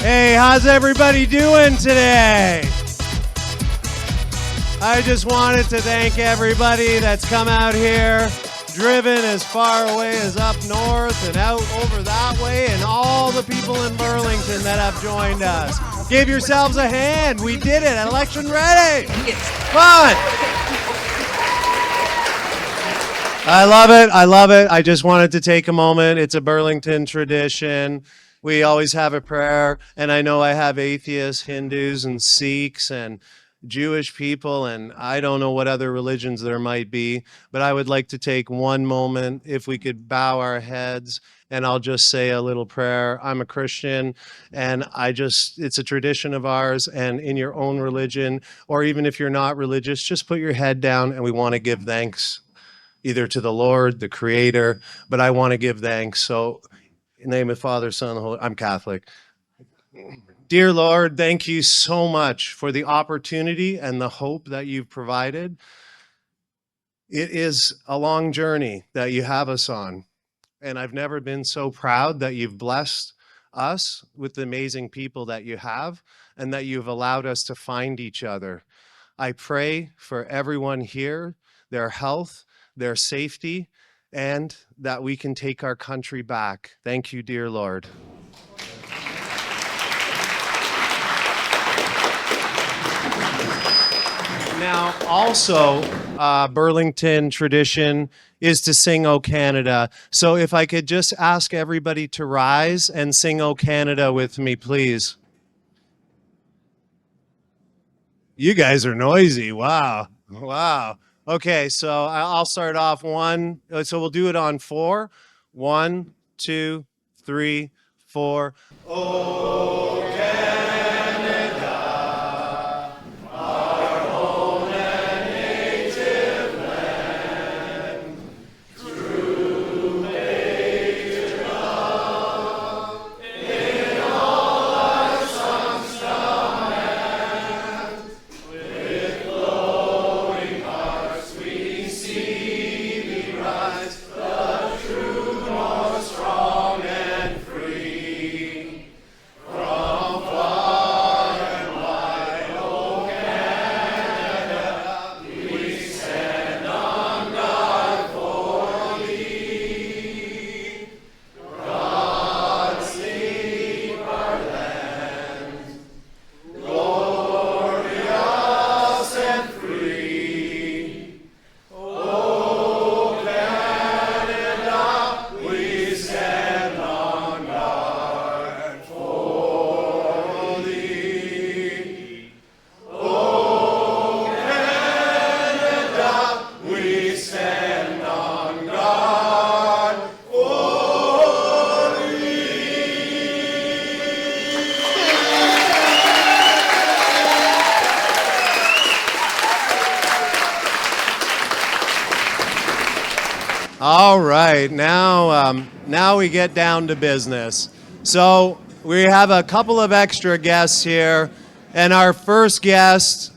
Hey, how's everybody doing today? I just wanted to thank everybody that's come out here, driven as far away as up north and out over that way, and all the people in Burlington that have joined us. Give yourselves a hand. We did it. Election ready. Fun. I love it. I love it. I just wanted to take a moment. It's a Burlington tradition. We always have a prayer, and I know I have atheists, Hindus, and Sikhs, and Jewish people, and I don't know what other religions there might be, but I would like to take one moment, if we could bow our heads, and I'll just say a little prayer. I'm a Christian, and it's a tradition of ours, and in your own religion, or even if you're not religious, just put your head down, and we want to give thanks either to the Lord, the Creator, but I want to give thanks. So in the name of the Father, Son, and the Holy, I'm Catholic. Dear Lord, thank you so much for the opportunity and the hope that you've provided. It is a long journey that you have us on, and I've never been so proud that you've blessed us with the amazing people that you have and that you've allowed us to find each other. I pray for everyone here, their health, their safety, and that we can take our country back. Thank you, dear Lord. Now, also, Burlington tradition is to sing O Canada. So if I could just ask everybody to rise and sing O Canada with me, please. You guys are noisy. Wow. Wow. Okay, so I'll start off one. So we'll do it on 4. 1, 2, 3, 4. Oh, Canada, our home and native land, true patriot, in all our songs command, with glowing hearts we see thee rise, the true, most strong and free. From far and wide, O Canada, we stand on guard for thee. God save our land, glorious and free. O Canada, we stand on guard for thee. O Canada, we stand on guard for All right, now we get down to business. So we have a couple of extra guests here, and our first guest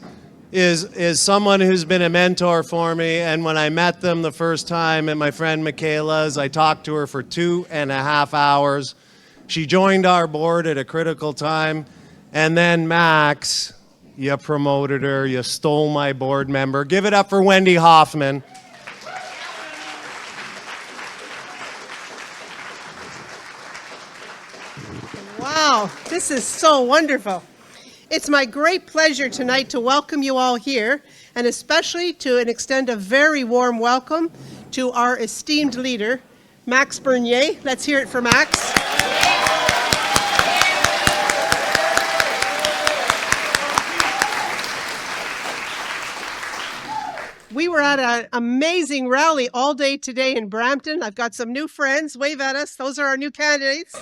is someone who's been a mentor for me, and when I met them the first time at my friend Michaela's, I talked to her for 2.5 hours. She joined our board at a critical time, and then Max, you promoted her, you stole my board member. Give it up for Wendy Hoffman. Wow, this is so wonderful. It's my great pleasure tonight to welcome you all here, and especially to extend a very warm welcome to our esteemed leader, Max Bernier. Let's hear it for Max. We were at an amazing rally all day today in Brampton. I've got some new friends. Wave at us. Those are our new candidates.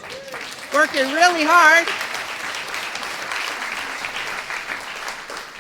Working really hard.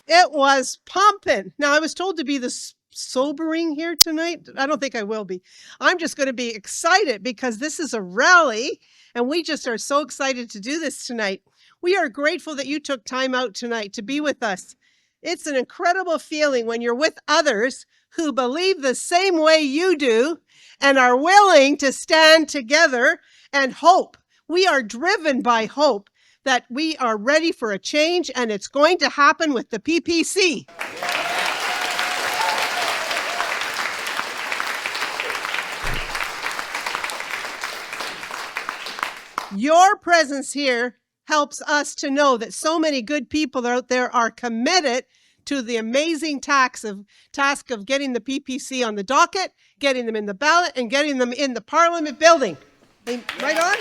It was pumping. Now, I was told to be the sobering here tonight. I don't think I will be. I'm just going to be excited because this is a rally, and we just are so excited to do this tonight. We are grateful that you took time out tonight to be with us. It's an incredible feeling when you're with others who believe the same way you do and are willing to stand together and hope. We are driven by hope that we are ready for a change, and it's going to happen with the PPC. Your presence here helps us to know that so many good people out there are committed to the amazing task of getting the PPC on the docket, getting them in the ballot, and getting them in the Parliament building. Right on?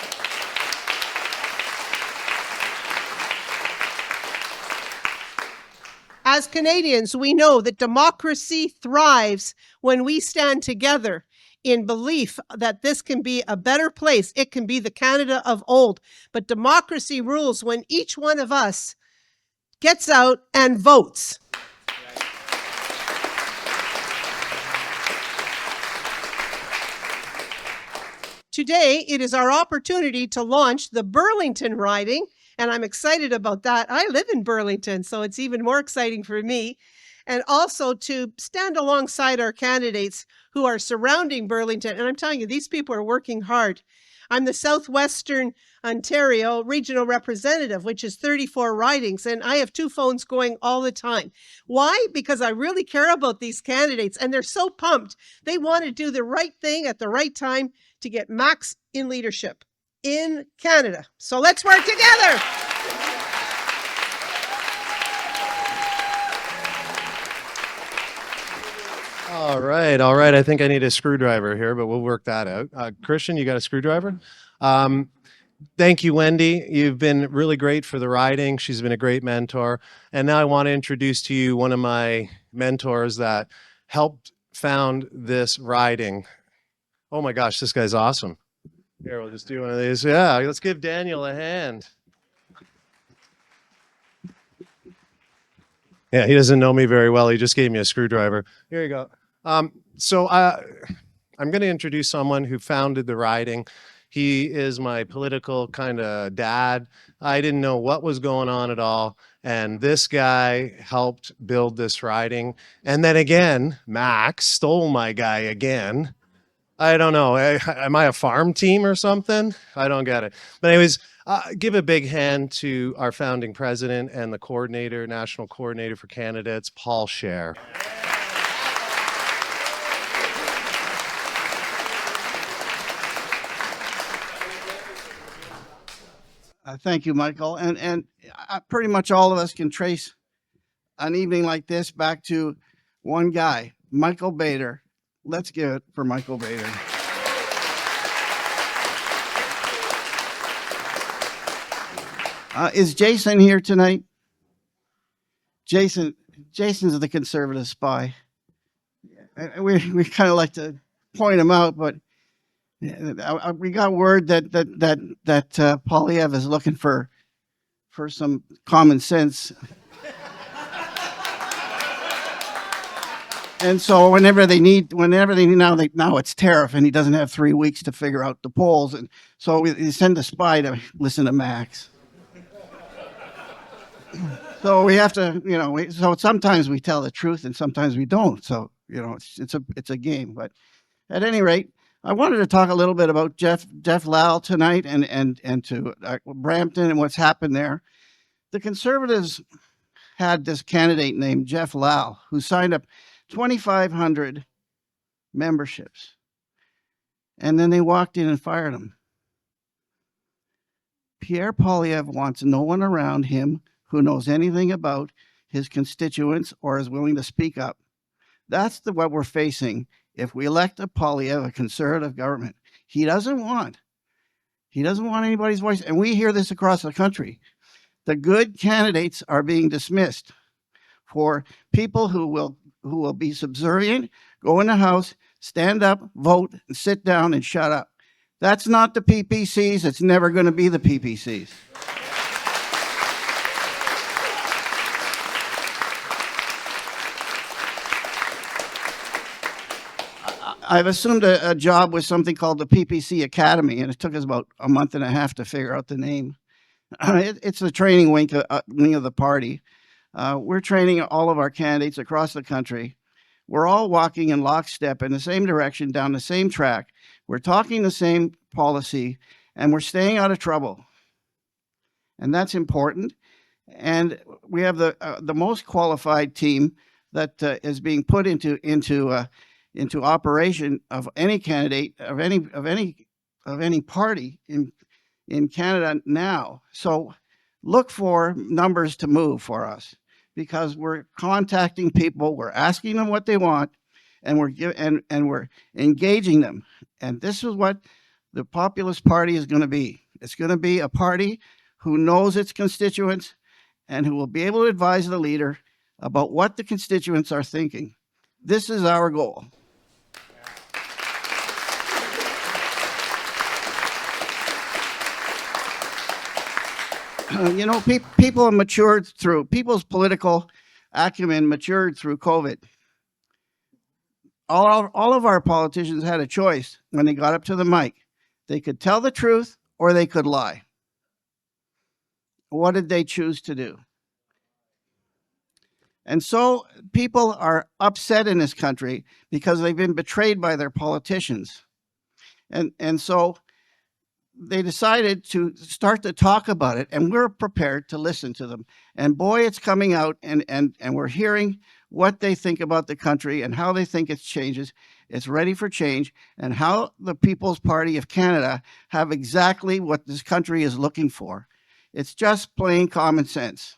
As Canadians, we know that democracy thrives when we stand together in belief that this can be a better place. It can be the Canada of old. But democracy rules when each one of us gets out and votes. Today, it is our opportunity to launch the Burlington riding, and I'm excited about that. I live in Burlington, so it's even more exciting for me. And also to stand alongside our candidates who are surrounding Burlington. And I'm telling you, these people are working hard. I'm the Southwestern Ontario Regional Representative, which is 34 ridings, and I have 2 phones going all the time. Why? Because I really care about these candidates, and they're so pumped. They want to do the right thing at the right time to get Max in leadership in Canada. So let's work together. All right. I think I need a screwdriver here, but we'll work that out. Christian, you got a screwdriver? Thank you, Wendy. You've been really great for the riding. She's been a great mentor. And now I want to introduce to you one of my mentors that helped found this riding. Oh my gosh, this guy's awesome. Here, we'll just do one of these. Yeah, let's give Daniel a hand. Yeah, he doesn't know me very well. He just gave me a screwdriver. Here you go. I'm going to introduce someone who founded the riding. He is my political kind of dad. I didn't know what was going on at all. And this guy helped build this riding. And then again, Max stole my guy again. I don't know. Am I a farm team or something? I don't get it. But anyways, give a big hand to our founding president and the coordinator, national coordinator for candidates, Paul Scher. Thank you, Michael. And pretty much all of us can trace an evening like this back to one guy, Michael Bator. Let's give it for Michael Bator. Is Jason here tonight? Jason's the conservative spy. We kind of like to point him out, but we got word that Poilievre is looking for some common sense. And so whenever they need now it's tariff, and he doesn't have 3 weeks to figure out the polls, and so we send a spy to listen to Max. So we have to, so sometimes we tell the truth and sometimes we don't. So it's a game. But at any rate, I wanted to talk a little bit about Jeff Lal tonight and to Brampton and what's happened there. The Conservatives had this candidate named Jeff Lal who signed up 2,500 memberships, and then they walked in and fired him. Pierre Poilievre wants no one around him who knows anything about his constituents or is willing to speak up. That's what we're facing if we elect a Poilievre, a conservative government. He doesn't want anybody's voice, and we hear this across the country. The good candidates are being dismissed for people who will be subservient, go in the House, stand up, vote, and sit down and shut up. That's not the PPCs. It's never going to be the PPCs. I've assumed a job with something called the PPC Academy, and it took us about a month and a half to figure out the name. It's the training wing of the party. We're training all of our candidates across the country. We're all walking in lockstep in the same direction, down the same track. We're talking the same policy, and we're staying out of trouble. and that's important. And we have the most qualified team that is being put into operation of any candidate of any party in Canada now. So look for numbers to move for us, because we're contacting people, we're asking them what they want, and we're engaging them. And this is what the Populist Party is going to be. It's going to be a party who knows its constituents and who will be able to advise the leader about what the constituents are thinking. This is our goal. You know, people have matured through, people's political acumen matured through COVID. All of our politicians had a choice when they got up to the mic. They could tell the truth or they could lie. What did they choose to do? And so people are upset in this country because they've been betrayed by their politicians. And so they decided to start to talk about it, and we're prepared to listen to them. And boy, it's coming out, and we're hearing what they think about the country and how they think it changes. It's ready for change, and how the People's Party of Canada have exactly what this country is looking for. It's just plain common sense.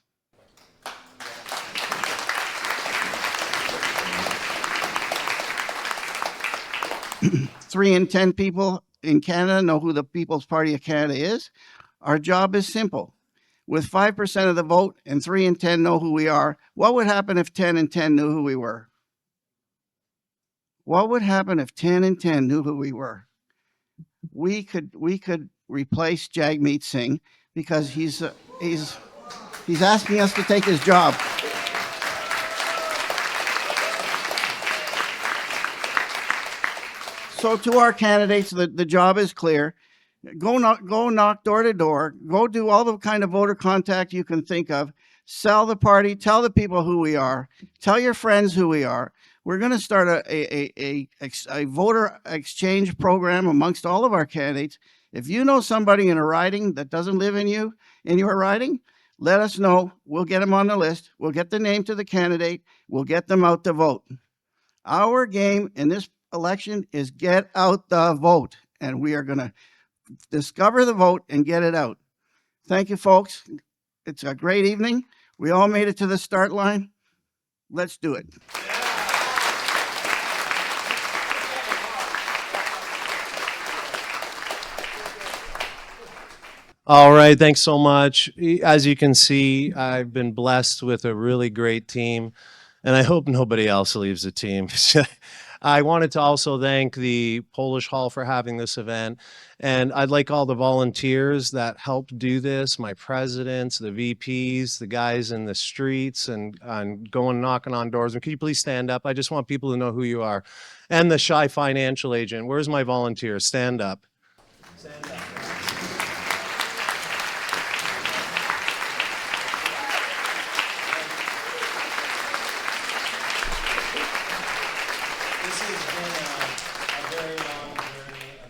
Three in 10 people in Canada know who the People's Party of Canada is. Our job is simple. With 5% of the vote and 3 in 10 know who we are, what would happen if 10 in 10 knew who we were? What would happen if 10 in 10 knew who we were? We could replace Jagmeet Singh, because he's asking us to take his job. So to our candidates, the job is clear. Go knock door to door. Go do all the kind of voter contact you can think of. Sell the party. Tell the people who we are. Tell your friends who we are. We're going to start a voter exchange program amongst all of our candidates. If you know somebody in a riding that doesn't live in your riding, let us know. We'll get them on the list. We'll get the name to the candidate. We'll get them out to vote. Our game in this election is get out the vote, and we are going to discover the vote and get it out. Thank you, folks. It's a great evening. We all made it to the start line. Let's do it. All right, thanks so much. As you can see, I've been blessed with a really great team, and I hope nobody else leaves the team. I wanted to also thank the Polish Hall for having this event, and I'd like all the volunteers that helped do this, my presidents, the VPs, the guys in the streets and going knocking on doors. And could you please stand up? I just want people to know who you are. And the shy financial agent. Where's my volunteer? Stand up. Stand up.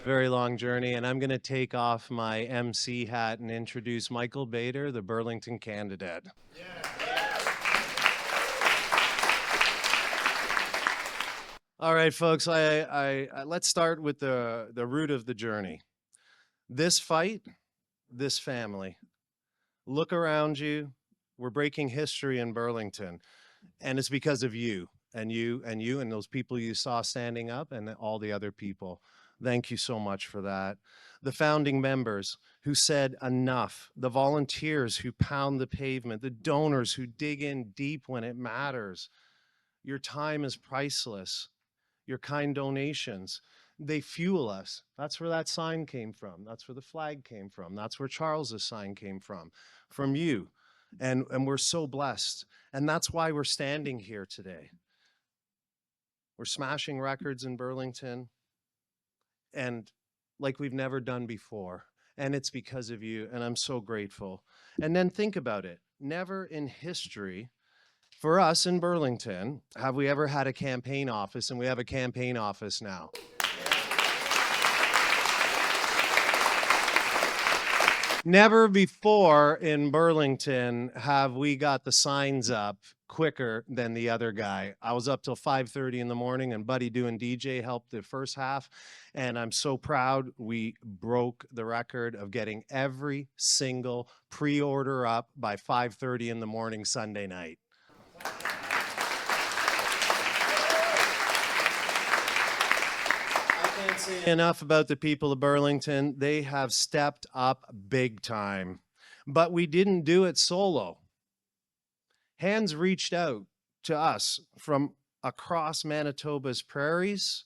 Very long journey, and I'm going to take off my MC hat and introduce Michael Bator, the Burlington candidate. All right, folks, let's start with the root of the journey. This fight, this family. Look around you. We're breaking history in Burlington, and it's because of you and those people you saw standing up and all the other people. Thank you so much for that. The founding members who said enough, the volunteers who pound the pavement, the donors who dig in deep when it matters. Your time is priceless. Your kind donations, they fuel us. That's where that sign came from. That's where the flag came from. That's where Charles's sign came from you. And we're so blessed. And that's why we're standing here today. We're smashing records in Burlington, and like we've never done before. And it's because of you, and I'm so grateful. And then think about it. Never in history, for us in Burlington, have we ever had a campaign office, and we have a campaign office now. Never before in Burlington have we got the signs up quicker than the other guy. I was up till 5:30 in the morning, and Buddy doing DJ helped the first half. And I'm so proud we broke the record of getting every single pre-order up by 5:30 in the morning Sunday night. I can't say enough about the people of Burlington. They have stepped up big time, but we didn't do it solo. Hands reached out to us from across Manitoba's prairies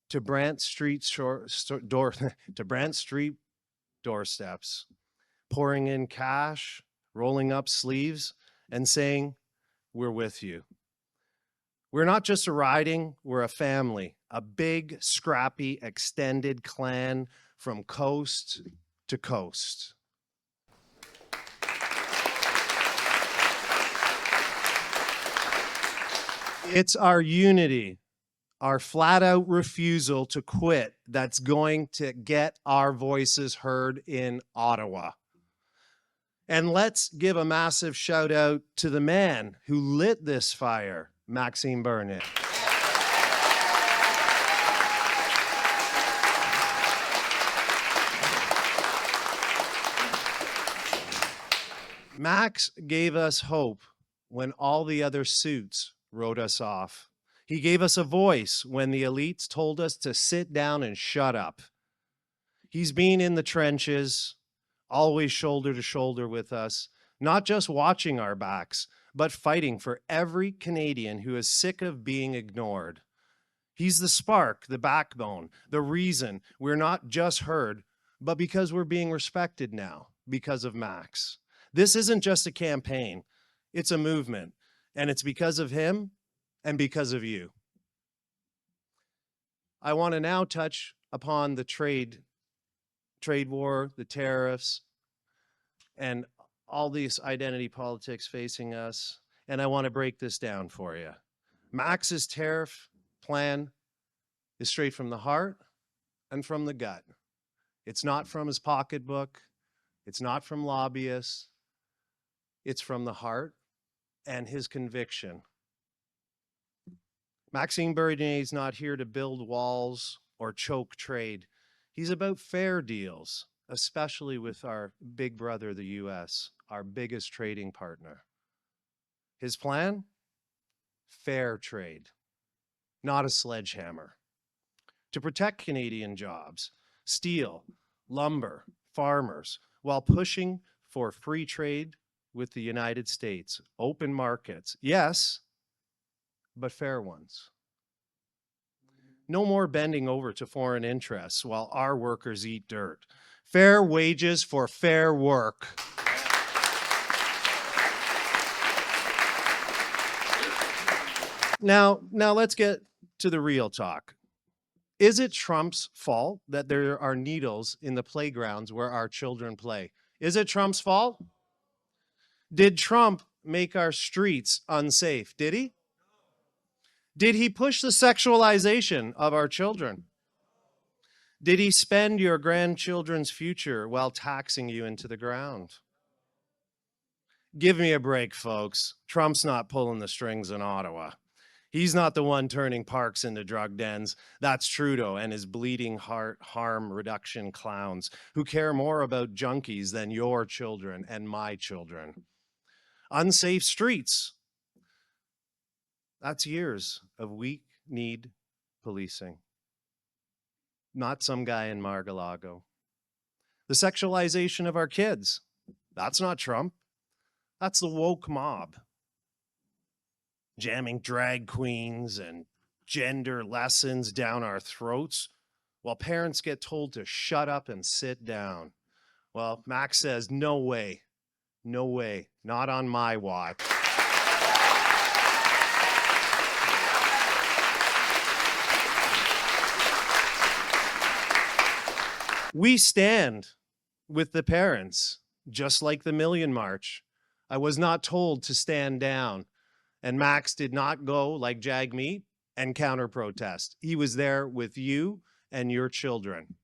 to Brant Street to Brant Street doorsteps, pouring in cash, rolling up sleeves, and saying, "We're with you." We're not just a riding, we're a family, a big, scrappy, extended clan from coast to coast. It's our unity, our flat out refusal to quit that's going to get our voices heard in Ottawa. And let's give a massive shout out to the man who lit this fire, Maxime Bernier. Max gave us hope when all the other suits wrote us off. He gave us a voice when the elites told us to sit down and shut up. He's been in the trenches, always shoulder to shoulder with us, not just watching our backs, but fighting for every Canadian who is sick of being ignored. He's the spark, the backbone, the reason we're not just heard, but because we're being respected now because of Max. This isn't just a campaign, it's a movement, and it's because of him and because of you. I want to now touch upon the trade war, the tariffs, and all these identity politics facing us. And I want to break this down for you. Max's tariff plan is straight from the heart and from the gut. It's not from his pocketbook. It's not from lobbyists. It's from the heart and his conviction. Maxime Bernier is not here to build walls or choke trade. He's about fair deals, especially with our big brother, the US, our biggest trading partner. His plan? Fair trade, not a sledgehammer. To protect Canadian jobs, steel, lumber, farmers, while pushing for free trade with the United States, open markets, yes, but fair ones. No more bending over to foreign interests while our workers eat dirt. Fair wages for fair work. Now let's get to the real talk. Is it Trump's fault that there are needles in the playgrounds where our children play? Is it Trump's fault? Did Trump make our streets unsafe? Did he? Did he push the sexualization of our children? Did he spend your grandchildren's future while taxing you into the ground? Give me a break, folks. Trump's not pulling the strings in Ottawa. He's not the one turning parks into drug dens. That's Trudeau and his bleeding heart harm reduction clowns who care more about junkies than your children and my children. Unsafe streets. That's years of weak-kneed policing. Not some guy in Mar-a-Lago. The sexualization of our kids. That's not Trump. That's the woke mob. Jamming drag queens and gender lessons down our throats while parents get told to shut up and sit down. Well, Max says, no way, no way, not on my watch. We stand with the parents, just like the Million March. I was not told to stand down, and Max did not go like Jagmeet and counter-protest. He was there with you and your children.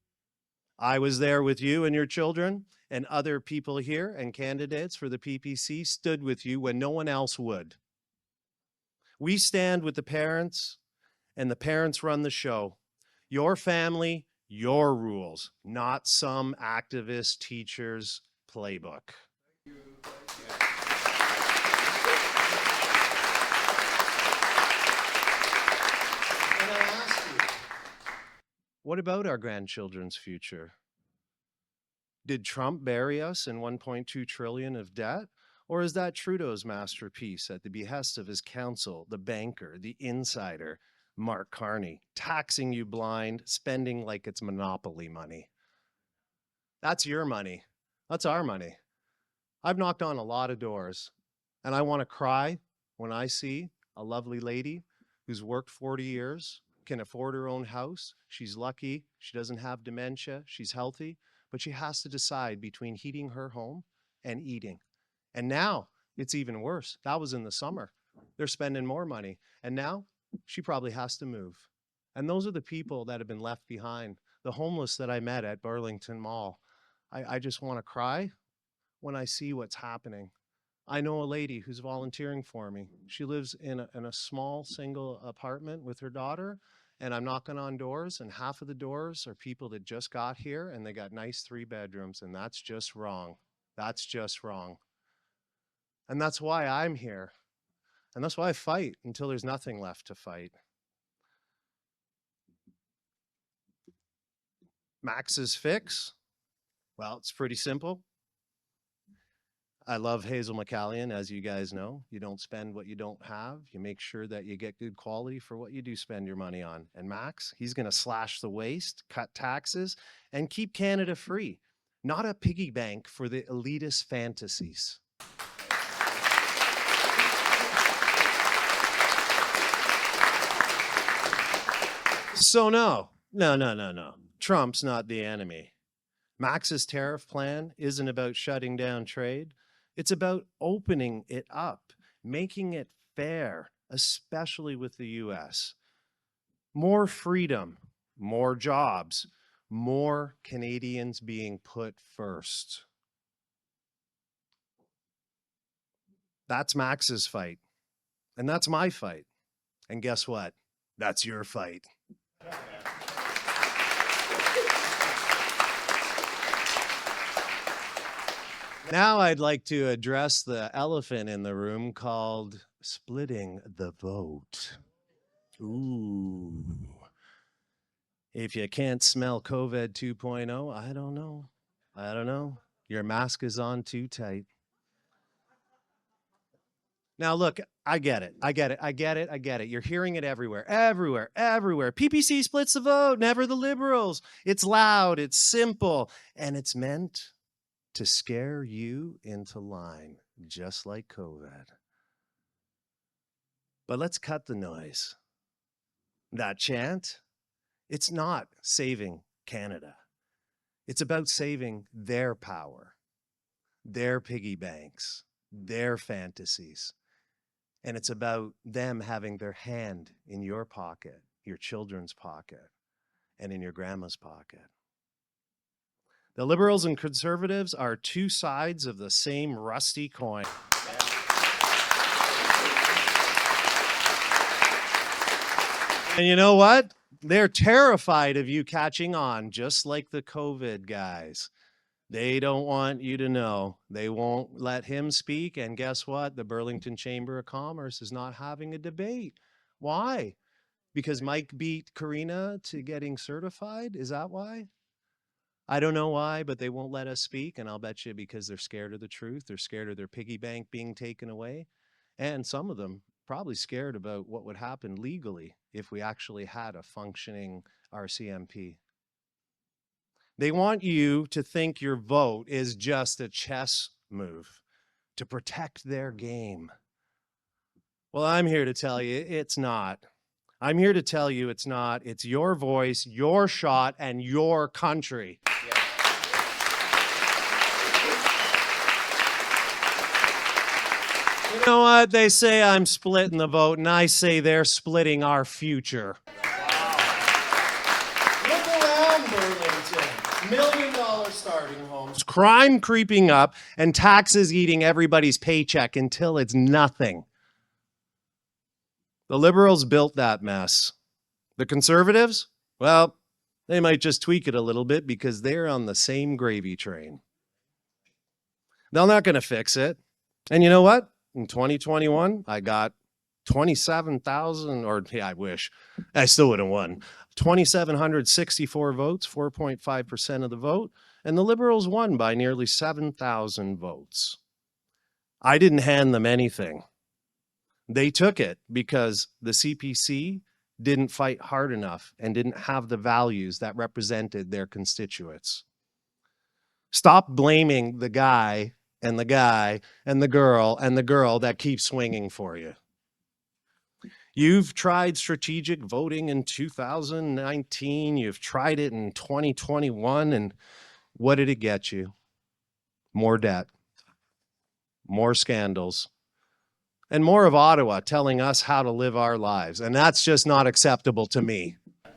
I was there with you and your children, and other people here and candidates for the PPC stood with you when no one else would. We stand with the parents, and the parents run the show. Your family, your rules, not some activist teacher's playbook. And I ask you, what about our grandchildren's future? Did Trump bury us in 1.2 trillion of debt? Or is that Trudeau's masterpiece at the behest of his counsel, the banker, the insider, Mark Carney, taxing you blind, spending like it's monopoly money? That's your money. That's our money. I've knocked on a lot of doors, and I want to cry when I see a lovely lady who's worked 40 years, can afford her own house. She's lucky. She doesn't have dementia. She's healthy, but she has to decide between heating her home and eating. And now it's even worse. That was in the summer. They're spending more money. And now she probably has to move. And those are the people that have been left behind. The homeless that I met at Burlington Mall. I just want to cry when I see what's happening. I know a lady who's volunteering for me. She lives in a small single apartment with her daughter, and I'm knocking on doors, and half of the doors are people that just got here, and they got nice 3 bedrooms, and that's just wrong. That's just wrong. And that's why I'm here. And that's why I fight until there's nothing left to fight. Max's fix? Well, it's pretty simple. I love Hazel McCallion, as you guys know. You don't spend what you don't have. You make sure that you get good quality for what you do spend your money on. And Max, he's going to slash the waste, cut taxes, and keep Canada free. Not a piggy bank for the elitist fantasies. So no. Trump's not the enemy. Max's tariff plan isn't about shutting down trade. It's about opening it up, making it fair, especially with the US. More freedom, more jobs, more Canadians being put first. That's Max's fight. And that's my fight. And guess what? That's your fight. Now I'd like to address the elephant in the room called splitting the vote. Ooh. If you can't smell COVID 2.0, I don't know. Your mask is on too tight. Now look, I get it. You're hearing it everywhere. PPC splits the vote, never the Liberals. It's loud, it's simple, and it's meant to scare you into line, just like COVID. But let's cut the noise. That chant, it's not saving Canada. It's about saving their power, their piggy banks, their fantasies. And it's about them having their hand in your pocket, your children's pocket, and in your grandma's pocket. The Liberals and Conservatives are two sides of the same rusty coin. And you know what? They're terrified of you catching on, just like the COVID guys. They don't want you to know. They won't let him speak. And guess what? The Burlington Chamber of Commerce is not having a debate. Why? Because Mike beat Karina to getting certified? Is that why? I don't know why, but they won't let us speak. And I'll bet you because they're scared of the truth. They're scared of their piggy bank being taken away. And some of them probably scared about what would happen legally if we actually had a functioning RCMP. They want you to think your vote is just a chess move to protect their game. Well, I'm here to tell you it's not. I'm here to tell you it's not. It's your voice, your shot, and your country. Yeah. You know what? They say I'm splitting the vote, and I say they're splitting our future. Wow. Look around Burlington. million-dollar starting homes, crime creeping up, and taxes eating everybody's paycheck until it's nothing. The Liberals built that mess. The Conservatives, well, they might just tweak it a little bit because they're on the same gravy train. They're not going to fix it. And you know what? In 2021, I got 27,000, or yeah, I wish. I still would have won. 2,764 votes, 4.5% of the vote, and the Liberals won by nearly 7,000 votes. I didn't hand them anything. They took it because the CPC didn't fight hard enough and didn't have the values that represented their constituents. Stop blaming the guy and the guy and the girl that keeps swinging for you. You've tried strategic voting in 2019. You've tried it in 2021. And what did it get you? More debt, more scandals, and more of Ottawa telling us how to live our lives. And that's just not acceptable to me. And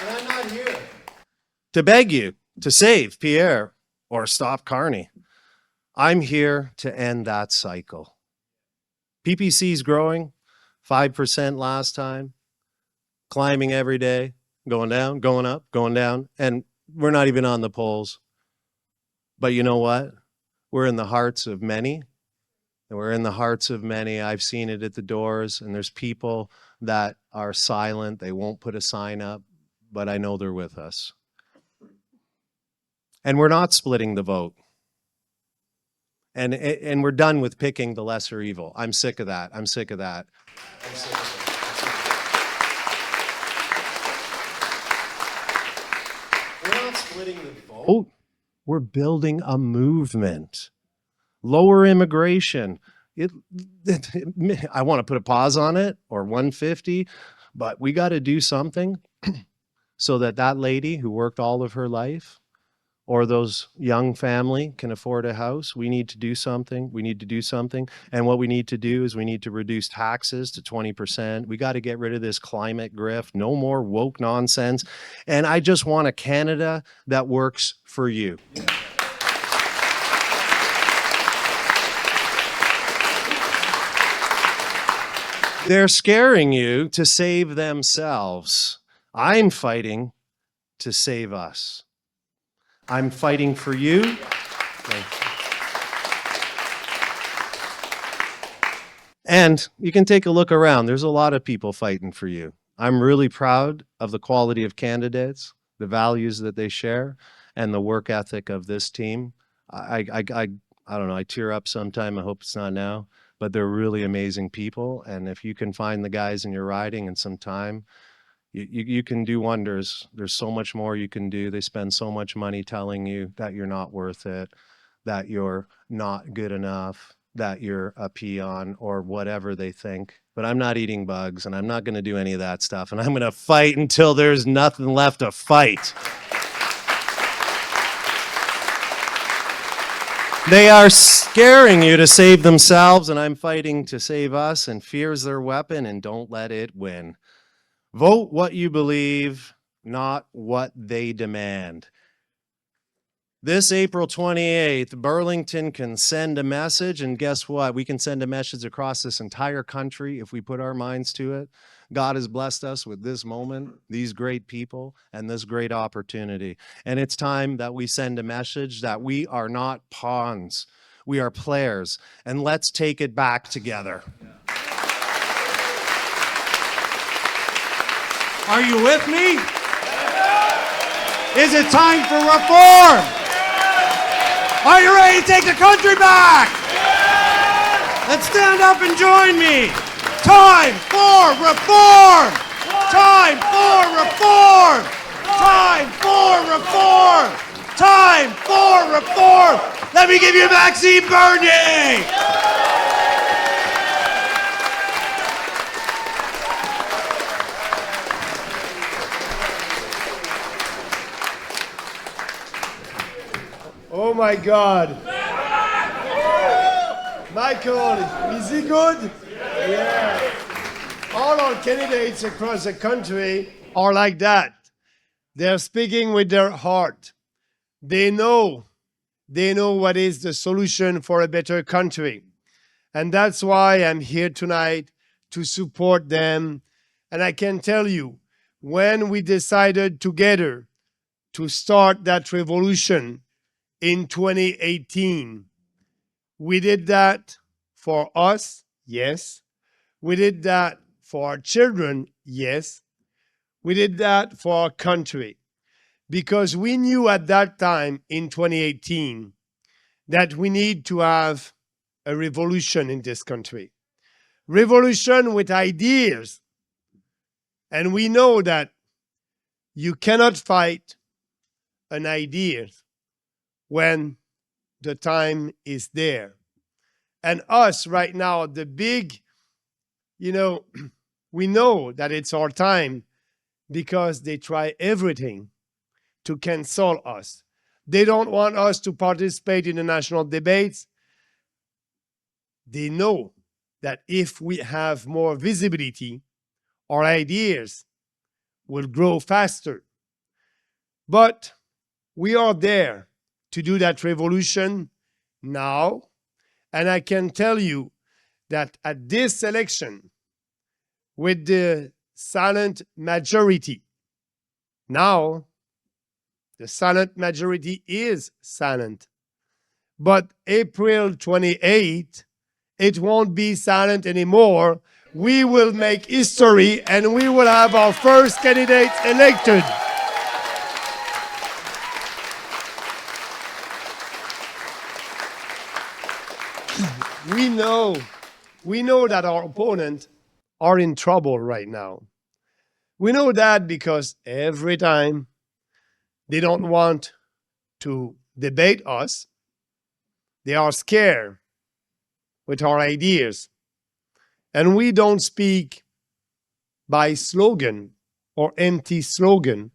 I'm not here to beg you to save Pierre or stop Carney. I'm here to end that cycle. PPC's growing, 5% last time, climbing every day, going down, going up, going down, and we're not even on the polls. But you know what? We're in the hearts of many, and we're in the hearts of many. I've seen it at the doors, and there's people that are silent. They won't put a sign up, but I know they're with us. And we're not splitting the vote. And we're done with picking the lesser evil. I'm sick of that. I'm sick of that. I'm sick of it. We're not splitting the vote. We're building a movement. Lower immigration. I want to put a pause on it, or 150, but we got to do something so that that lady who worked all of her life, or those young family can afford a house. We need to do something. We need to do something. And what we need to do is we need to reduce taxes to 20%. We got to get rid of this climate grift. No more woke nonsense. And I just want a Canada that works for you. They're scaring you to save themselves. I'm fighting to save us. I'm fighting for you. And you can take a look around. There's a lot of people fighting for you. I'm really proud of the quality of candidates, the values that they share, and the work ethic of this team. I don't know, I tear up sometime. I hope it's not now, but they're really amazing people. And if you can find the guys in your riding in some time, you can do wonders. There's so much more you can do. They spend so much money telling you that you're not worth it, that you're not good enough, that you're a peon, or whatever they think. But I'm not eating bugs, and I'm not going to do any of that stuff. And I'm going to fight until there's nothing left to fight. They are scaring you to save themselves, and I'm fighting to save us. And fear's their weapon, and don't let it win. Vote what you believe, not what they demand. This April 28th, Burlington can send a message, and guess what? We can send a message across this entire country if we put our minds to it. God has blessed us with this moment, these great people, and this great opportunity. And it's time that we send a message that we are not pawns. We are players, and let's take it back together. Are you with me? Is it time for reform? Are you ready to take the country back? Let's stand up and join me. Time for reform! Time for reform! Time for reform! Time for reform! Let me give you Maxime Bernier! Oh my God. Michael, is he good? Yeah. all our candidates across the country are like that. They're speaking with their heart. They know what is the solution for a better country. And that's why I'm here tonight to support them. And I can tell you, when we decided together to start that revolution in 2018, we did that for us, yes. We did that for our children, yes. We did that for our country. Because we knew at that time in 2018 that we need to have a revolution in this country. Revolution with ideas. And we know that you cannot fight an idea when the time is there. And us right now, the big, we know that it's our time because they try everything to cancel us. They don't want us to participate in the national debates. They know that if we have more visibility, our ideas will grow faster. But we are there to do that revolution now. And I can tell you that at this election, with the silent majority, now the silent majority is silent. But April 28th, it won't be silent anymore. We will make history and we will have our first candidate elected. We know that our opponents are in trouble right now. We know that because every time they don't want to debate us, they are scared with our ideas. And we don't speak by slogan or empty slogan.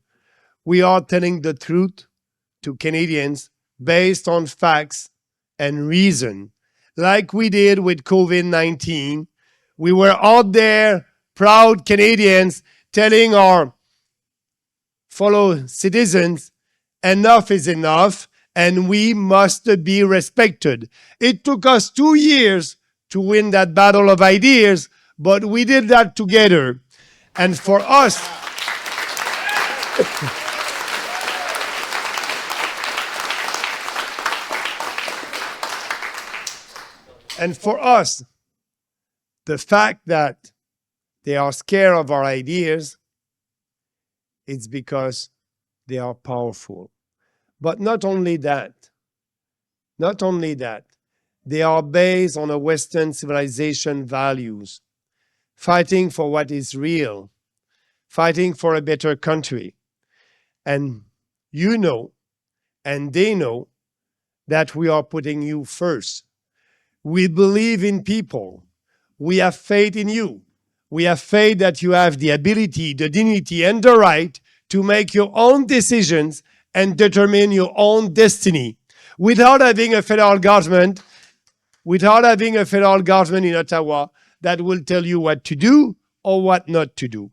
We are telling the truth to Canadians based on facts and reason. Like we did with COVID-19, we were out there, proud Canadians, telling our fellow citizens, enough is enough, and we must be respected. It took us 2 years to win that battle of ideas, but we did that together. And for us, the fact that they are scared of our ideas, it's because they are powerful. But not only that, they are based on a Western civilization values, fighting for what is real, fighting for a better country. And you know, and they know, that we are putting you first. We believe in people. We have faith in you. We have faith that you have the ability, the dignity, and the right to make your own decisions and determine your own destiny without having a federal government in Ottawa that will tell you what to do or what not to do.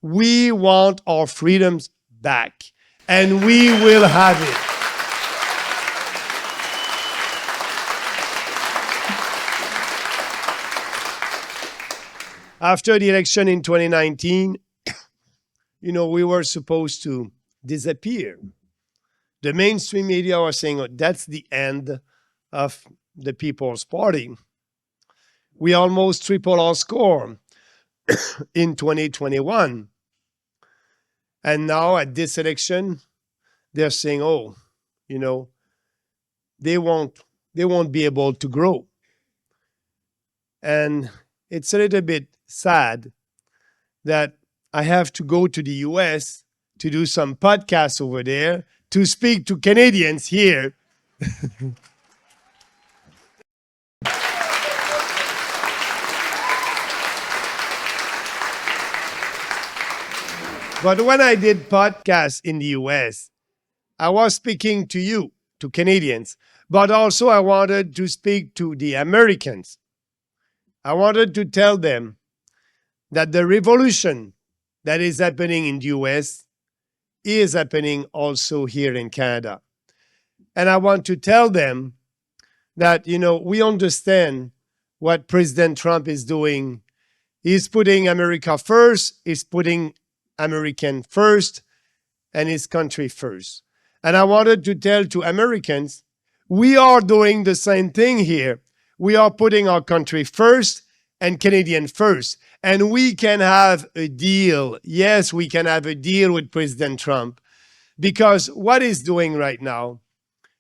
We want our freedoms back, and we will have it. After the election in 2019, we were supposed to disappear. The mainstream media was saying, oh, that's the end of the People's Party. We almost tripled our score in 2021. And now at this election, they're saying, they won't be able to grow. And it's a little bit sad that I have to go to the US to do some podcasts over there to speak to Canadians here. But when I did podcasts in the US, I was speaking to you, to Canadians, but also I wanted to speak to the Americans. I wanted to tell them that the revolution that is happening in the US is happening also here in Canada. And I want to tell them that, we understand what President Trump is doing. He's putting America first, he's putting American first, and his country first. And I wanted to tell to Americans, we are doing the same thing here. We are putting our country first and Canadian first. And we can have a deal. Yes, we can have a deal with President Trump. Because what he's doing right now,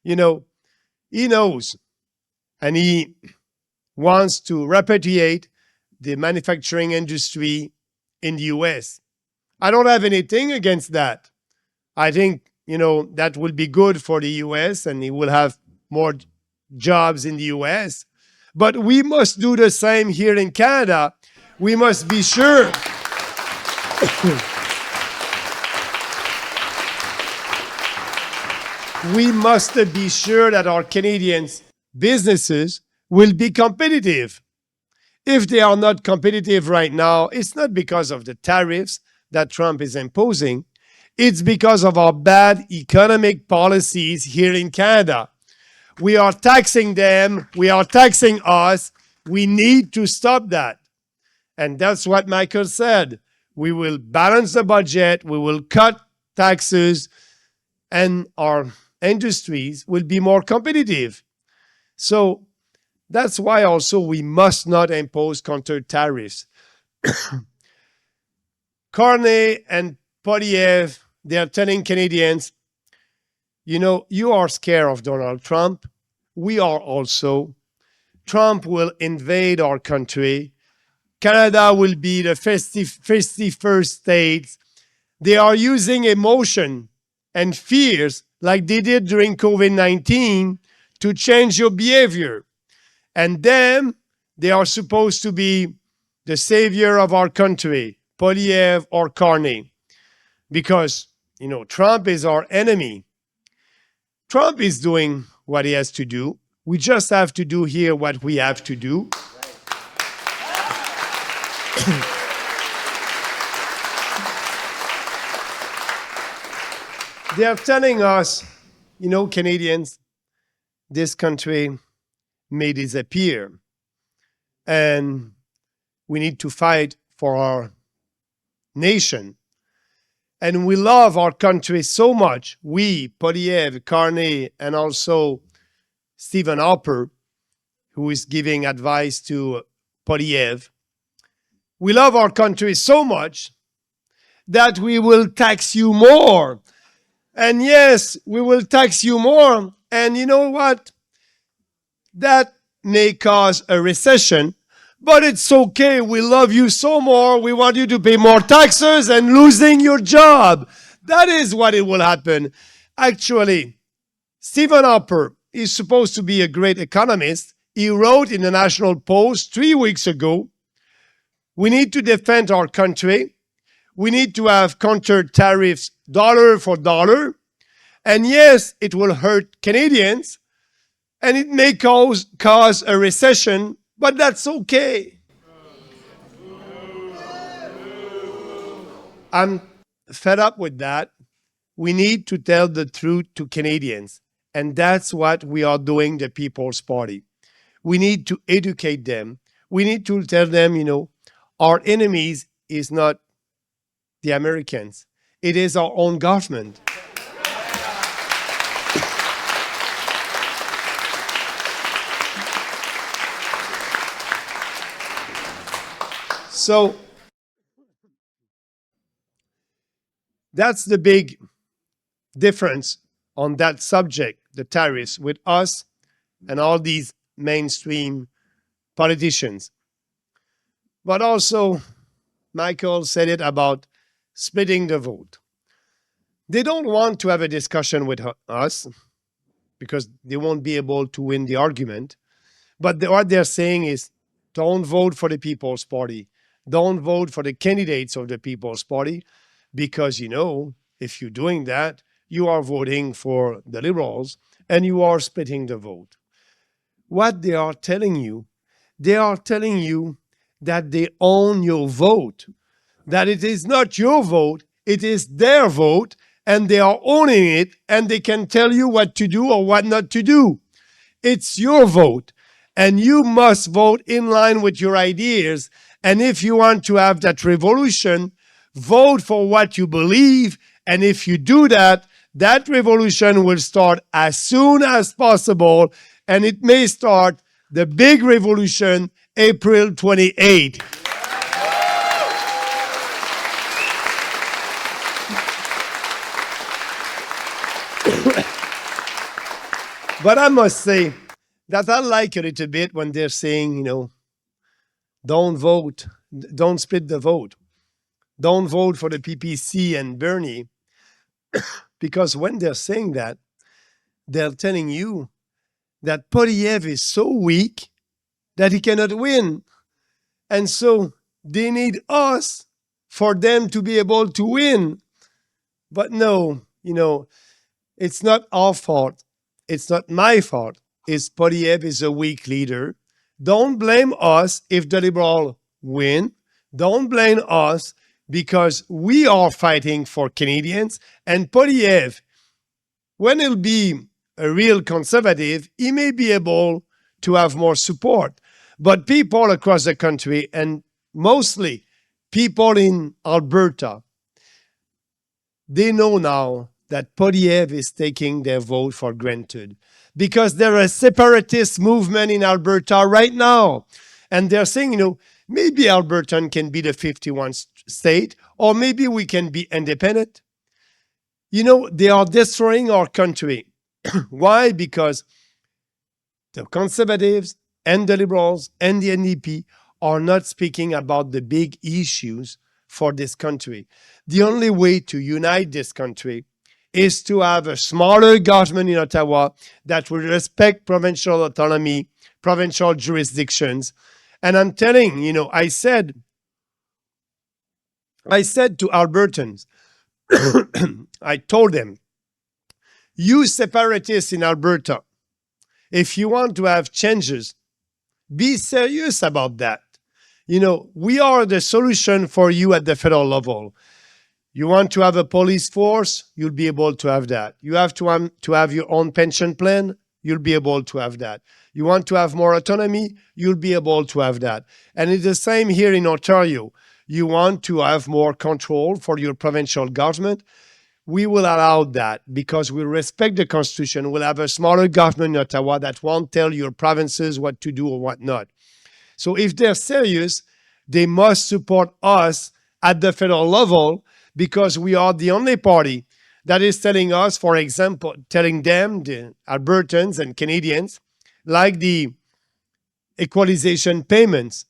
he knows. And he wants to repatriate the manufacturing industry in the US. I don't have anything against that. I think, that will be good for the US and he will have more jobs in the US. But we must do the same here in Canada. We must be sure. We must be sure that our Canadian businesses will be competitive. If they are not competitive right now, it's not because of the tariffs that Trump is imposing. It's because of our bad economic policies here in Canada. We are taxing them. We are taxing us. We need to stop that. And that's what Michael said. We will balance the budget. We will cut taxes. And our industries will be more competitive. So that's why also we must not impose counter tariffs. Carney and Poliev, they are telling Canadians, you are scared of Donald Trump. We are also. Trump will invade our country. Canada will be the 51st state. They are using emotion and fears like they did during COVID-19 to change your behavior. And then they are supposed to be the savior of our country, Poliev or Carney. Because, Trump is our enemy. Trump is doing what he has to do. We just have to do here what we have to do. They are telling us, Canadians, this country may disappear. And we need to fight for our nation. And we love our country so much. We, Poliev, Carney, and also Stephen Harper, who is giving advice to Poliev. We love our country so much that we will tax you more. And yes, we will tax you more. And you know what? That may cause a recession, but it's okay. We love you so more. We want you to pay more taxes and losing your job. That is what it will happen. Actually, Stephen Harper is supposed to be a great economist. He wrote in the National Post 3 weeks ago, we need to defend our country. We need to have counter tariffs dollar for dollar. And yes, it will hurt Canadians. And it may cause a recession, but that's okay. I'm fed up with that. We need to tell the truth to Canadians. And that's what we are doing, the People's Party. We need to educate them. We need to tell them, our enemies is not the Americans. It is our own government. So that's the big difference on that subject, the tariffs, with us and all these mainstream politicians. But also, Michael said it about splitting the vote. They don't want to have a discussion with us because they won't be able to win the argument. But what they're saying is, don't vote for the People's Party. Don't vote for the candidates of the People's Party because, if you're doing that, you are voting for the Liberals and you are splitting the vote. What they are telling you that they own your vote, that it is not your vote, it is their vote, and they are owning it, and they can tell you what to do or what not to do. It's your vote, and you must vote in line with your ideas. And if you want to have that revolution, vote for what you believe. And if you do that, that revolution will start as soon as possible, and it may start the big revolution April 28. But I must say that I like a little bit when they're saying, don't vote, don't split the vote. Don't vote for the PPC and Bernier. Because when they're saying that, they're telling you that Poilievre is so weak that he cannot win. And so they need us for them to be able to win. But no, it's not our fault. It's not my fault. It's Poilievre is a weak leader. Don't blame us if the Liberals win. Don't blame us because we are fighting for Canadians. And Poilievre, when he'll be a real conservative, he may be able to have more support. But people across the country, and mostly people in Alberta, they know now that Poilievre is taking their vote for granted because there is a separatist movement in Alberta right now. And they're saying, maybe Alberta can be the 51st state, or maybe we can be independent. They are destroying our country. Why? Because the Conservatives and the Liberals and the NDP are not speaking about the big issues for this country. The only way to unite this country is to have a smaller government in Ottawa that will respect provincial autonomy, provincial jurisdictions. And I'm telling, I said to Albertans, I told them, you separatists in Alberta, if you want to have changes, be serious about that. We are the solution for you at the federal level. You want to have a police force, you'll be able to have that. You have to have your own pension plan, you'll be able to have that. You want to have more autonomy, you'll be able to have that. And it's the same here in Ontario. You want to have more control for your provincial government, we will allow that because we respect the Constitution. We'll have a smaller government in Ottawa that won't tell your provinces what to do or what not. So if they're serious, they must support us at the federal level because we are the only party that is telling us, for example, telling them, the Albertans and Canadians, like the equalization payments,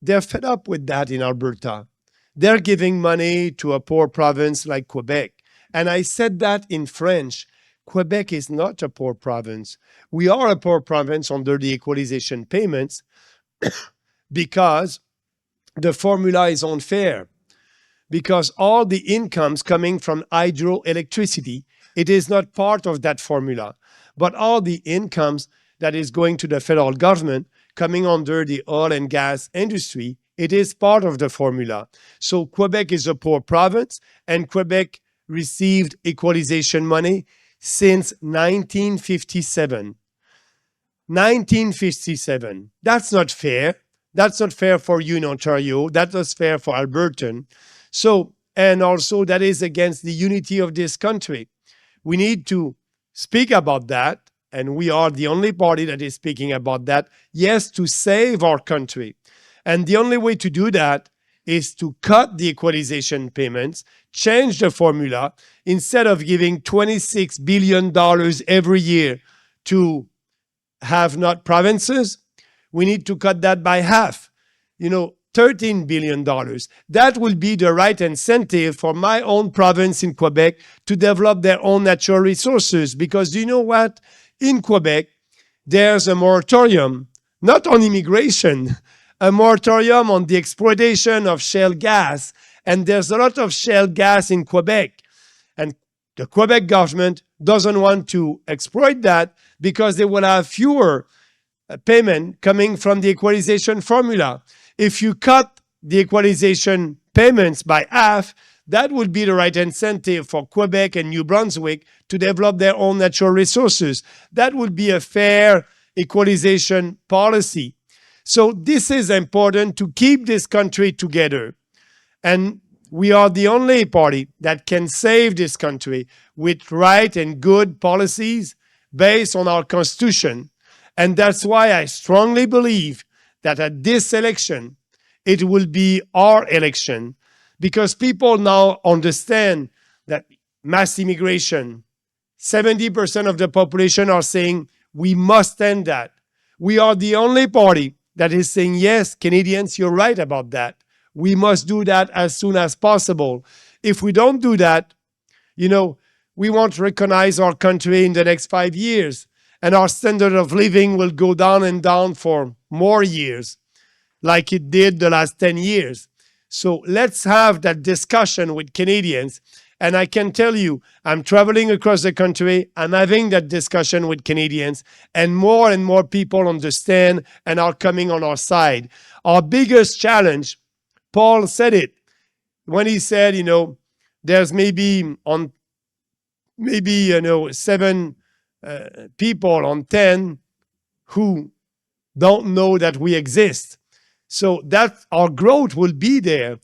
they're fed up with that in Alberta. They're giving money to a poor province like Quebec. And I said that in French. Quebec is not a poor province. We are a poor province under the equalization payments because the formula is unfair. Because all the incomes coming from hydroelectricity, it is not part of that formula. But all the incomes that is going to the federal government coming under the oil and gas industry, it is part of the formula. So Quebec is a poor province, and Quebec received equalization money since 1957. 1957. That's not fair. That's not fair for you in Ontario. That's not fair for Albertan. So, and also that is against the unity of this country. We need to speak about that, and we are the only party that is speaking about that. Yes, to save our country. And the only way to do that is to cut the equalization payments, change the formula. Instead of giving $26 billion every year to have not provinces, we need to cut that by half. $13 billion. That will be the right incentive for my own province in Quebec to develop their own natural resources. Because do you know what? In Quebec, there's a moratorium, not on immigration, a moratorium on the exploitation of shale gas. And there's a lot of shale gas in Quebec. And the Quebec government doesn't want to exploit that because they will have fewer payment coming from the equalization formula. If you cut the equalization payments by half, that would be the right incentive for Quebec and New Brunswick to develop their own natural resources. That would be a fair equalization policy. So this is important to keep this country together. And we are the only party that can save this country with right and good policies based on our Constitution. And that's why I strongly believe that at this election, it will be our election, because people now understand that mass immigration, 70% of the population are saying we must end that. We are the only party that is saying, yes, Canadians, you're right about that. We must do that as soon as possible. If we don't do that, we won't recognize our country in the next 5 years, and our standard of living will go down and down for more years, like it did the last 10 years. So let's have that discussion with Canadians. And I can tell you, I'm traveling across the country, I'm having that discussion with Canadians, and more people understand and are coming on our side. Our biggest challenge, Paul said it, when he said, there's maybe 7 people on 10 who don't know that we exist. So that our growth will be there.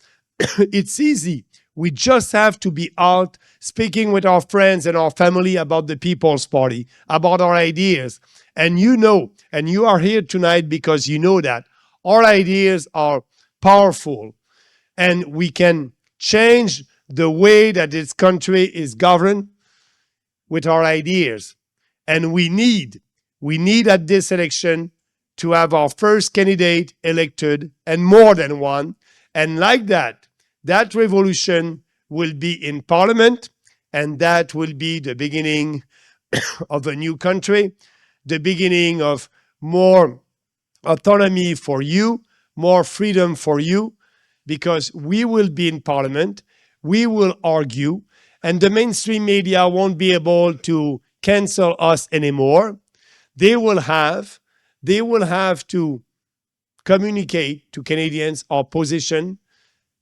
It's easy. We just have to be out speaking with our friends and our family about the People's Party, about our ideas. And and you are here tonight because you know that our ideas are powerful and we can change the way that this country is governed with our ideas. And we need at this election to have our first candidate elected, and more than one. And like that revolution will be in Parliament, and that will be the beginning of a new country, the beginning of more autonomy for you, more freedom for you, because we will be in Parliament, we will argue, and the mainstream media won't be able to cancel us anymore. They will have to communicate to Canadians our position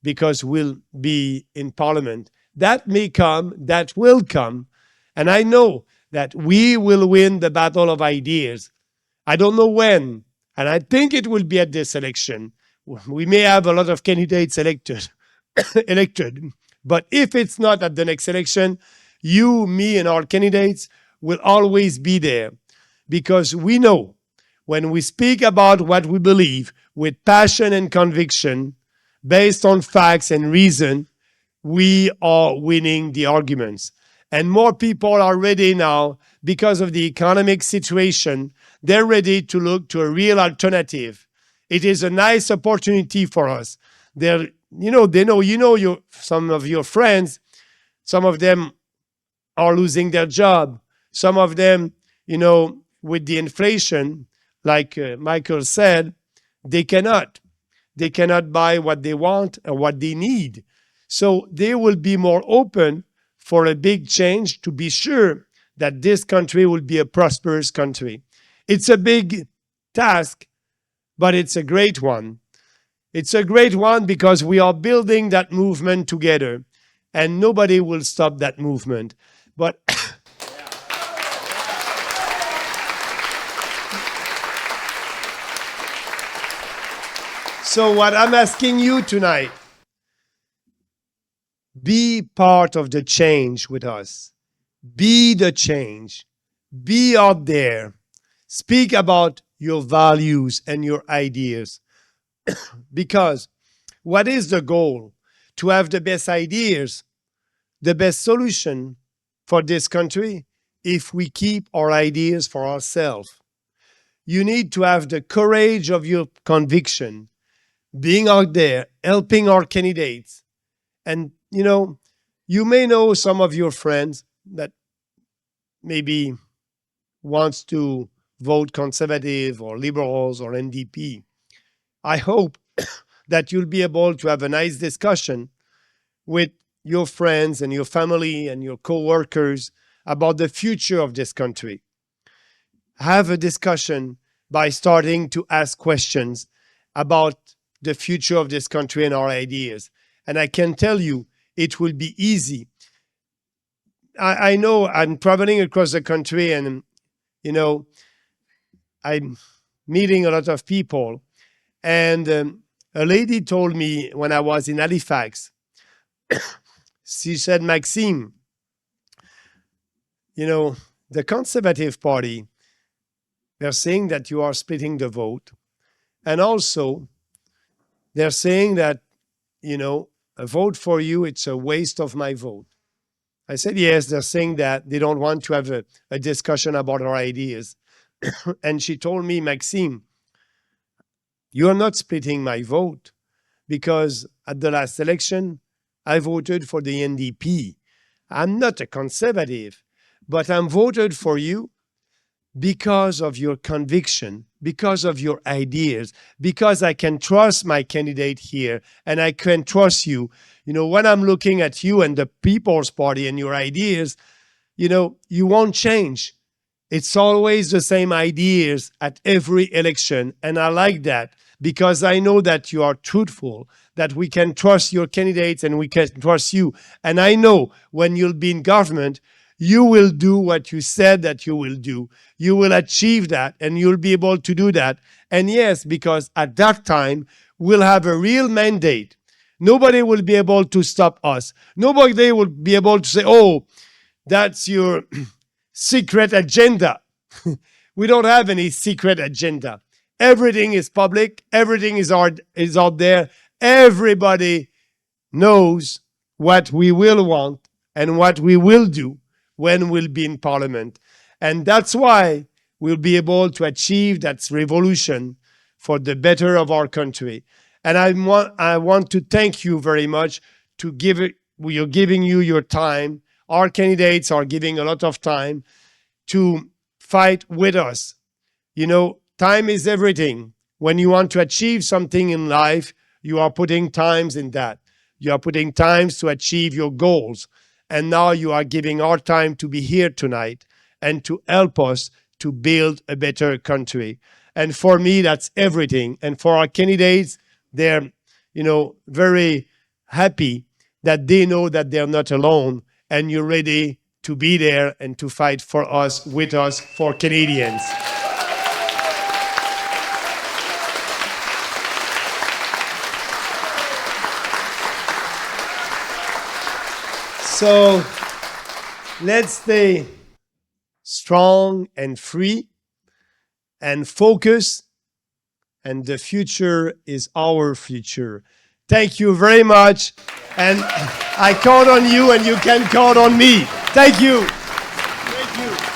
because we'll be in Parliament. That may come, that will come, and I know that we will win the battle of ideas. I don't know when, and I think it will be at this election. We may have a lot of candidates elected, but if it's not at the next election, you, me, and our candidates will always be there, because we know when we speak about what we believe with passion and conviction, based on facts and reason, we are winning the arguments. And more people are ready now, because of the economic situation, they're ready to look to a real alternative. It is a nice opportunity for us. They know some of your friends, some of them are losing their job. Some of them, with the inflation, like Michael said, they cannot buy what they want or what they need. So they will be more open for a big change to be sure that this country will be a prosperous country. It's a big task, but it's a great one. It's a great one because we are building that movement together, and nobody will stop that movement. But so what I'm asking you tonight, be part of the change with us. Be the change. Be out there. Speak about your values and your ideas. Because what is the goal? To have the best ideas, the best solution for this country if we keep our ideas for ourselves. You need to have the courage of your conviction, being out there, helping our candidates. And, you may know some of your friends that maybe wants to vote Conservative or Liberals or NDP. I hope that you'll be able to have a nice discussion with your friends and your family and your co-workers about the future of this country. Have a discussion by starting to ask questions about the future of this country and our ideas. And I can tell you, it will be easy. I know I'm traveling across the country and, I'm meeting a lot of people. And a lady told me when I was in Halifax, she said, Maxime, the Conservative Party, they're saying that you are splitting the vote. And also, they're saying that, a vote for you, it's a waste of my vote. I said, yes, they're saying that they don't want to have a discussion about our ideas. And she told me, Maxime, you are not splitting my vote because at the last election, I voted for the NDP. I'm not a conservative, but I'm voted for you because of your conviction, because of your ideas, because I can trust my candidate here and I can trust you. When I'm looking at you and the People's Party and your ideas, you won't change. It's always the same ideas at every election. And I like that because I know that you are truthful, that we can trust your candidates and we can trust you. And I know when you'll be in government, you will do what you said that you will do. You will achieve that and you'll be able to do that. And yes, because at that time, we'll have a real mandate. Nobody will be able to stop us. Nobody will be able to say, oh, that's your secret agenda. We don't have any secret agenda. Everything is public. Everything is out there. Everybody knows what we will want and what we will do when we'll be in Parliament. And that's why we'll be able to achieve that revolution for the better of our country. And I want to thank you very much we're giving you your time. Our candidates are giving a lot of time to fight with us. Time is everything. When you want to achieve something in life, you are putting times in that. You are putting times to achieve your goals. And now you are giving our time to be here tonight and to help us to build a better country. And for me, that's everything. And for our candidates, they're, very happy that they know that they're not alone and you're ready to be there and to fight for us, with us, for Canadians. So let's stay strong and free and focus, and the future is our future. Thank you very much, and I count on you and you can count on me. Thank you. Thank you.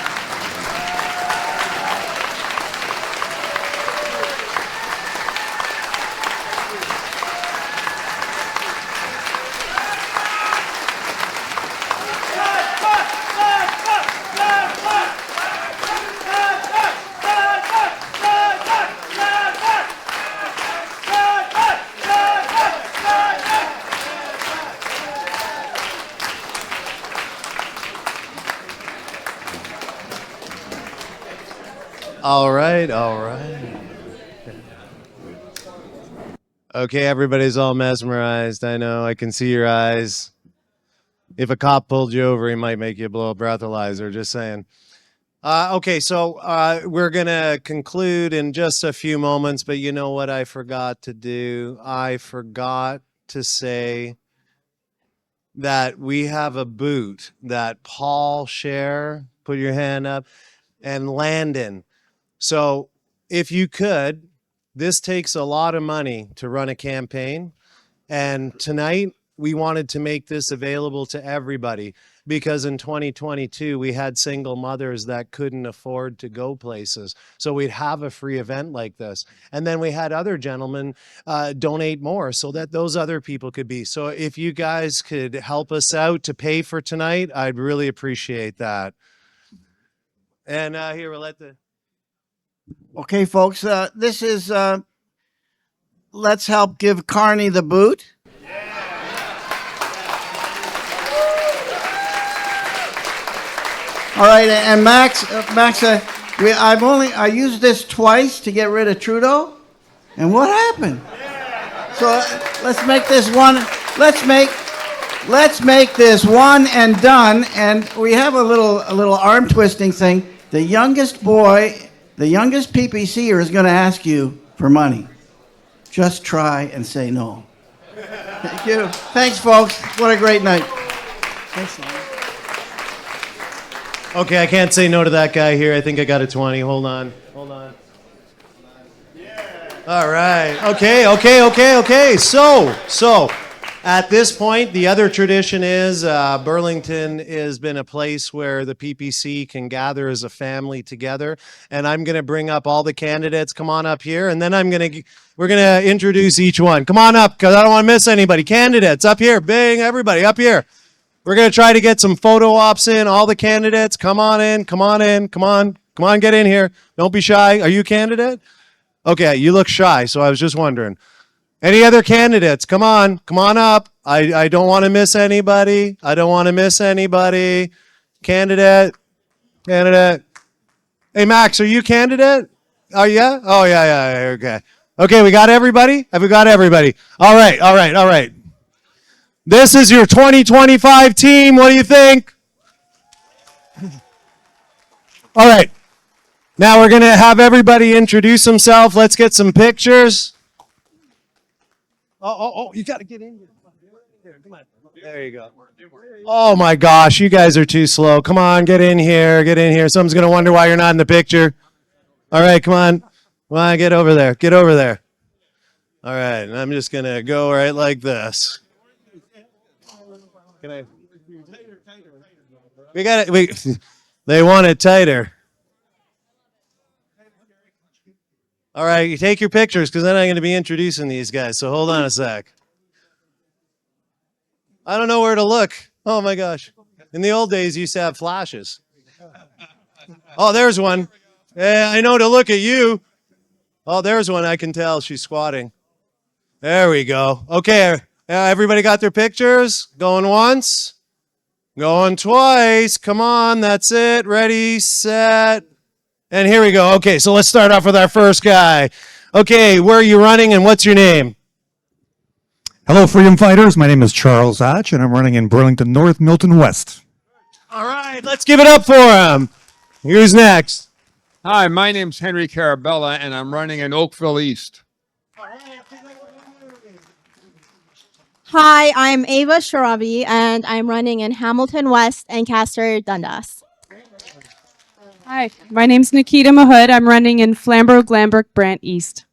All right. Okay, everybody's all mesmerized. I know, I can see your eyes. If a cop pulled you over, he might make you blow a breathalyzer, just saying. Okay, so we're going to conclude in just a few moments, but you know what I forgot to do? I forgot to say that we have a boot that Paul Scher, put your hand up, and Landon. So if you could, this takes a lot of money to run a campaign. And tonight, we wanted to make this available to everybody because in 2022, we had single mothers that couldn't afford to go places. So we'd have a free event like this. And then we had other gentlemen donate more so that those other people could be. So if you guys could help us out to pay for tonight, I'd really appreciate that. And here, we'll let the... Okay, folks, this is Let's Help Give Carney the Boot. All right, and Max, I used this twice to get rid of Trudeau, and what happened? So let's make this one. Let's make this one and done. And we have a little arm twisting thing. The youngest PPCer is going to ask you for money. Just try and say no. Thank you. Thanks, folks. What a great night. Thanks, Lauren. Okay, I can't say no to that guy here. I think I got a 20. Hold on. All right. Okay. So, at this point, the other tradition is Burlington has been a place where the PPC can gather as a family together. And I'm going to bring up all the candidates. Come on up here. And then we're going to introduce each one. Come on up, because I don't want to miss anybody. Candidates up here. Bing, everybody up here. We're going to try to get some photo ops in. All the candidates, come on in. Come on, get in here. Don't be shy. Are you a candidate? Okay, you look shy, so I was just wondering. Any other candidates? Come on up. I don't want to miss anybody. Candidate. Hey, Max, are you a candidate? Oh, yeah? Oh, yeah, okay. Okay, we got everybody? Have we got everybody? All right. This is your 2025 team. What do you think? All right. Now we're going to have everybody introduce themselves. Let's get some pictures. Oh, you got to get in here. Come on. There you go. Oh my gosh, you guys are too slow. Come on, get in here. Someone's going to wonder why you're not in the picture. All right, come on. Get over there. All right, and I'm just going to go right like this. We got it. They want it tighter. All right, you take your pictures, because then I'm going to be introducing these guys. So hold on a sec. I don't know where to look. Oh my gosh. In the old days, you used to have flashes. Oh, there's one. I know to look at you. Oh, there's one. I can tell she's squatting. There we go. Okay, everybody got their pictures? Going once? Going twice. Come on, that's it. Ready, set. And here we go. Okay, so let's start off with our first guy. Okay, where are you running and what's your name? Hello, Freedom Fighters. My name is Charles Hatch, and I'm running in Burlington North, Milton West. All right, let's give it up for him. Who's next? Hi, my name's Henry Carabella, and I'm running in Oakville East. Hi, I'm Ava Sharabi, and I'm running in Hamilton West and Castor Dundas. Hi, my name's Nikita Mahood. I'm running in Flamborough, Glanbrook, Brant East.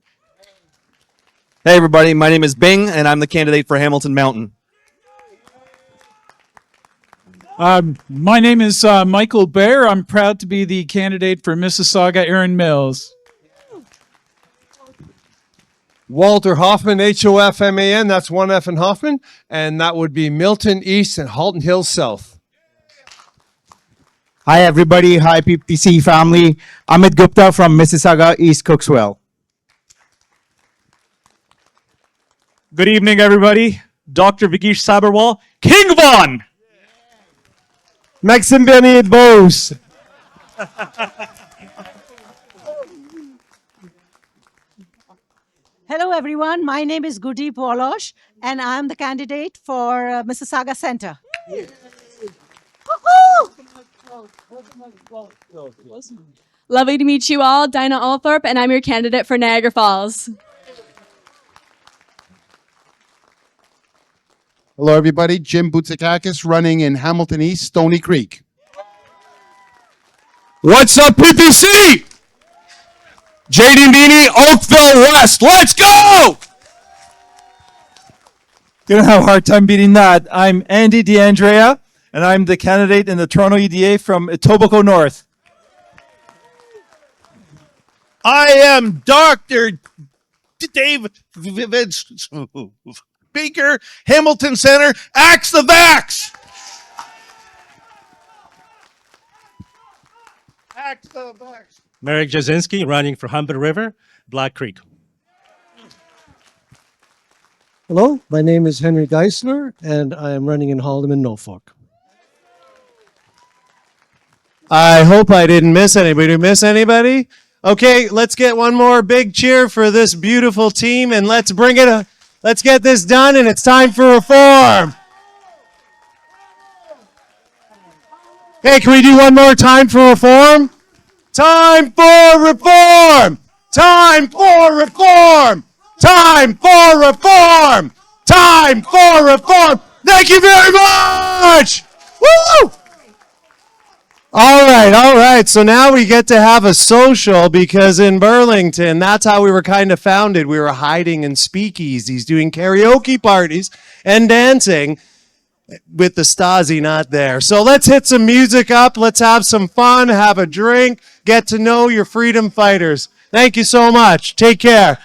Hey everybody, my name is Bing and I'm the candidate for Hamilton Mountain. My name is Michael Baer. I'm proud to be the candidate for Mississauga Erin Mills. Walter Hoffman, H-O-F-M-A-N, that's one F in Hoffman, and that would be Milton East and Halton Hills South. Hi everybody, hi PPC family. Amit Gupta from Mississauga, East Cookswell. Good evening, everybody. Dr. Vigesh Sabarwal, King Von! Maxime Bernier, Beauce. Hello, everyone. My name is Gudi Polosh, and I'm the candidate for Mississauga Center. Lovely to meet you all. Dinah Althorpe, and I'm your candidate for Niagara Falls. Hello, everybody. Jim Boutsakakis running in Hamilton East, Stony Creek. What's up, PPC? JD Meany, Oakville West. Let's go! Gonna have a hard time beating that. I'm Andy DeAndrea, and I'm the candidate in the Toronto EDA from Etobicoke North. I am Dr. David Speaker, Hamilton Center, Axe the Vax! Axe the Vax. Merrick Jasinski running for Humber River, Black Creek. Hello, my name is Henry Geisler, and I am running in Haldimand, Norfolk. I hope I didn't miss anybody. Did I miss anybody? Okay, let's get one more big cheer for this beautiful team, and let's let's get this done, and it's time for reform. Hey, can we do one more time for reform? Time for reform! Time for reform! Time for reform! Time for reform! Thank you very much! Woo! All right. So now we get to have a social, because in Burlington, that's how we were kind of founded. We were hiding in speakeasies, doing karaoke parties and dancing with the Stasi not there. So let's hit some music up. Let's have some fun, have a drink, get to know your freedom fighters. Thank you so much. Take care.